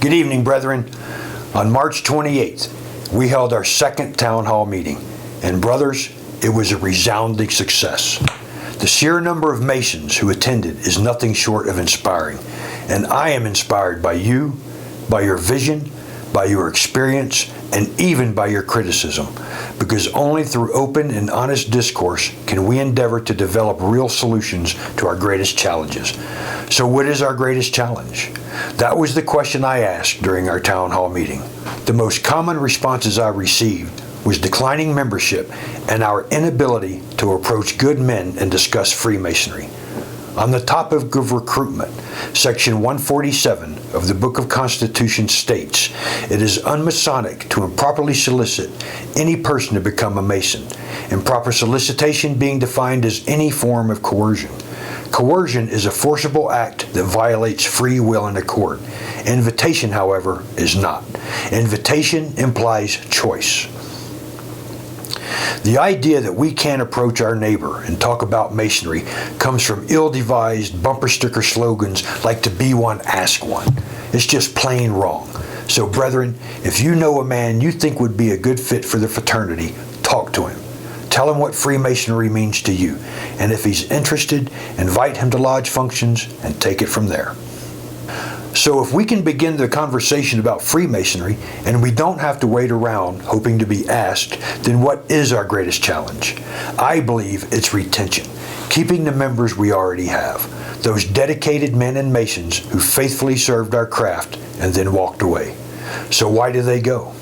Good evening, brethren. On March 28th, we held our second town hall meeting, and brothers, it was a resounding success. The sheer number of Masons who attended is nothing short of inspiring, and I am inspired by you, by your vision, by your experience, and even by your criticism, because only through open and honest discourse can we endeavor to develop real solutions to our greatest challenges. So what is our greatest challenge? That was the question I asked during our town hall meeting. The most common responses I received was declining membership and our inability to approach good men and discuss Freemasonry. On the topic of recruitment, Section 147 of the Book of Constitution states, "It is unmasonic to improperly solicit any person to become a Mason." Improper solicitation being defined as any form of coercion. Coercion is a forcible act that violates free will and accord. Invitation, however, is not. Invitation implies choice. The idea that we can't approach our neighbor and talk about Masonry comes from ill-devised bumper sticker slogans like "to be one, ask one." It's just plain wrong. So brethren, if you know a man you think would be a good fit for the fraternity, talk to him. Tell him what Freemasonry means to you, and if he's interested, invite him to lodge functions and take it from there. So if we can begin the conversation about Freemasonry and we don't have to wait around hoping to be asked, then what is our greatest challenge? I believe it's retention, keeping the members we already have, those dedicated men and Masons who faithfully served our craft and then walked away. So why do they go?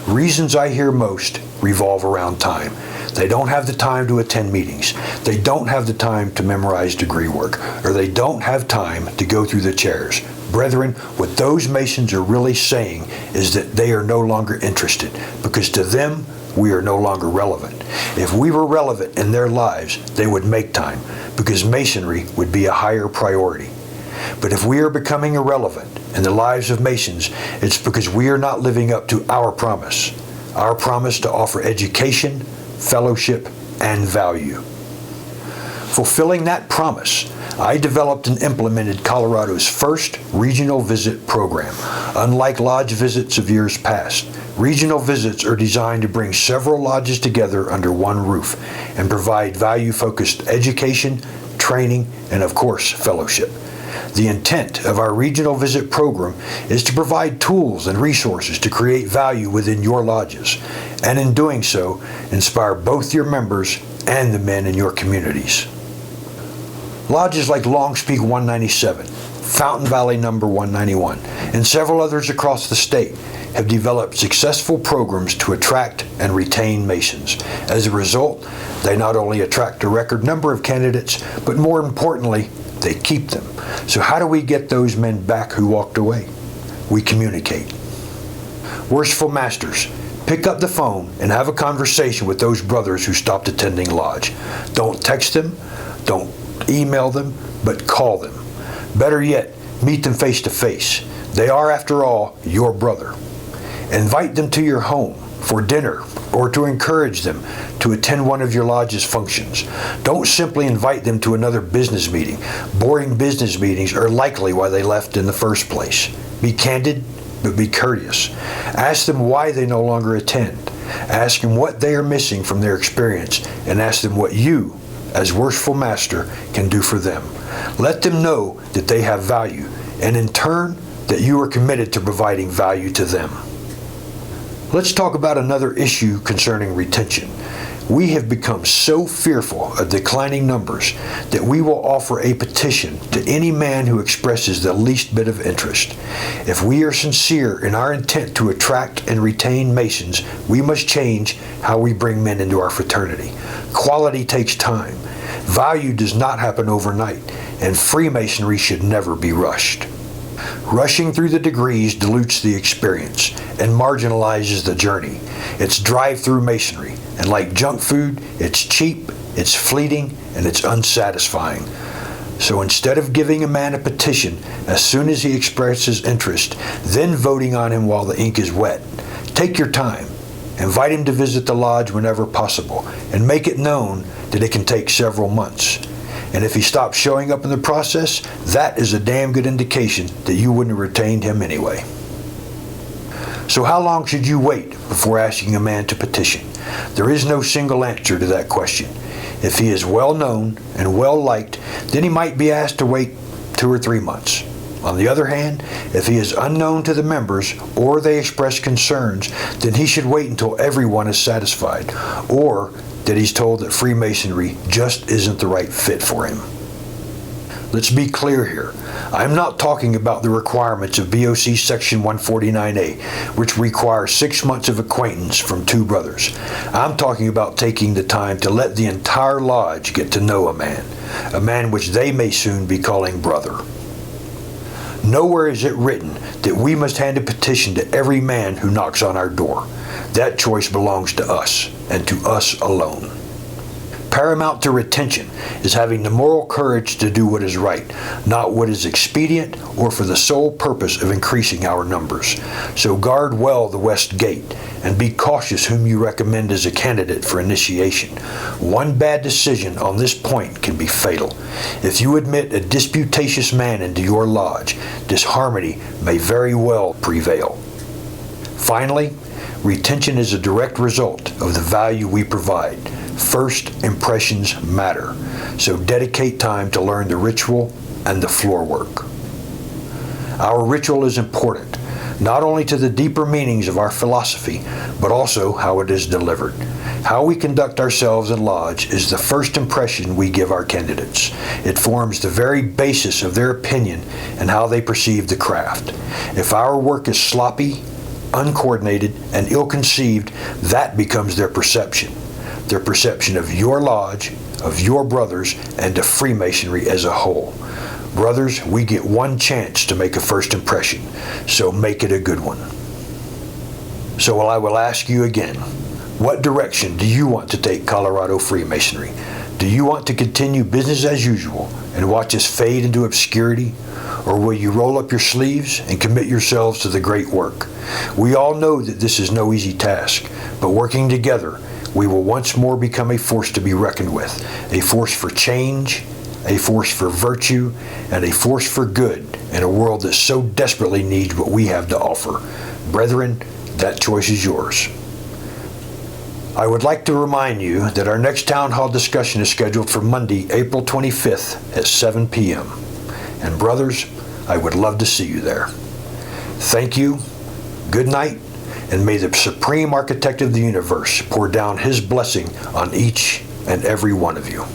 Reasons I hear most revolve around time. They don't have the time to attend meetings. They don't have the time to memorize degree work, or they don't have time to go through the chairs. Brethren, what those Masons are really saying is that they are no longer interested, because to them, we are no longer relevant. If we were relevant in their lives, they would make time, because Masonry would be a higher priority. But if we are becoming irrelevant in the lives of Masons, it's because we are not living up to our promise to offer education, fellowship, and value. Fulfilling that promise, I developed and implemented Colorado's first regional visit program. Unlike lodge visits of years past, regional visits are designed to bring several lodges together under one roof and provide value-focused education, training, and of course, fellowship. The intent of our regional visit program is to provide tools and resources to create value within your lodges, and in doing so, inspire both your members and the men in your communities. Lodges like Longs Peak 197, Fountain Valley number 191, and several others across the state have developed successful programs to attract and retain Masons. As a result, they not only attract a record number of candidates, but more importantly, they keep them. So how do we get those men back who walked away? We communicate. Worshipful Masters, pick up the phone and have a conversation with those brothers who stopped attending lodge. Don't text them, don't email them, but call them. Better yet, meet them face to face. They are, after all, your brother. Invite them to your home for dinner or to encourage them to attend one of your lodge's functions. Don't simply invite them to another business meeting. Boring business meetings are likely why they left in the first place. Be candid, but be courteous. Ask them why they no longer attend. Ask them what they are missing from their experience, and ask them what you, as Worshipful Master, can do for them. Let them know that they have value, and in turn, that you are committed to providing value to them. Let's talk about another issue concerning retention. We have become so fearful of declining numbers that we will offer a petition to any man who expresses the least bit of interest. If we are sincere in our intent to attract and retain Masons, we must change how we bring men into our fraternity. Quality takes time. Value does not happen overnight, and Freemasonry should never be rushed. Rushing through the degrees dilutes the experience and marginalizes the journey. It's drive-through Masonry, and like junk food, it's cheap, it's fleeting, and it's unsatisfying. So instead of giving a man a petition as soon as he expresses interest, then voting on him while the ink is wet, take your time. Invite him to visit the lodge whenever possible, and make it known that it can take several months. And if he stops showing up in the process, that is a damn good indication that you wouldn't have retained him anyway. So how long should you wait before asking a man to petition? There is no single answer to that question. If he is well known and well liked, then he might be asked to wait 2 or 3 months. On the other hand, if he is unknown to the members or they express concerns, then he should wait until everyone is satisfied, or that he's told that Freemasonry just isn't the right fit for him. Let's be clear here. I'm not talking about the requirements of BOC Section 149A, which requires 6 months of acquaintance from 2 brothers. I'm talking about taking the time to let the entire lodge get to know a man which they may soon be calling brother. Nowhere is it written that we must hand a petition to every man who knocks on our door. That choice belongs to us, and to us alone. Paramount to retention is having the moral courage to do what is right, not what is expedient or for the sole purpose of increasing our numbers. So guard well the West Gate, and be cautious whom you recommend as a candidate for initiation. One bad decision on this point can be fatal. If you admit a disputatious man into your lodge, disharmony may very well prevail. Finally, retention is a direct result of the value we provide. First impressions matter, so dedicate time to learn the ritual and the floor work. Our ritual is important, not only to the deeper meanings of our philosophy, but also how it is delivered. How we conduct ourselves in lodge is the first impression we give our candidates. It forms the very basis of their opinion and how they perceive the craft. If our work is sloppy, uncoordinated, and ill-conceived, that becomes their perception of your lodge, of your brothers, and of Freemasonry as a whole. Brothers, we get one chance to make a first impression, so make it a good one. So I will ask you again, what direction do you want to take Colorado Freemasonry? Do you want to continue business as usual and watch us fade into obscurity? Or will you roll up your sleeves and commit yourselves to the great work? We all know that this is no easy task, but working together, we will once more become a force to be reckoned with, a force for change, a force for virtue, and a force for good in a world that so desperately needs what we have to offer. Brethren, that choice is yours. I would like to remind you that our next town hall discussion is scheduled for Monday, April 25th at 7 p.m. And brothers, I would love to see you there. Thank you, good night, and may the Supreme Architect of the Universe pour down His blessing on each and every one of you.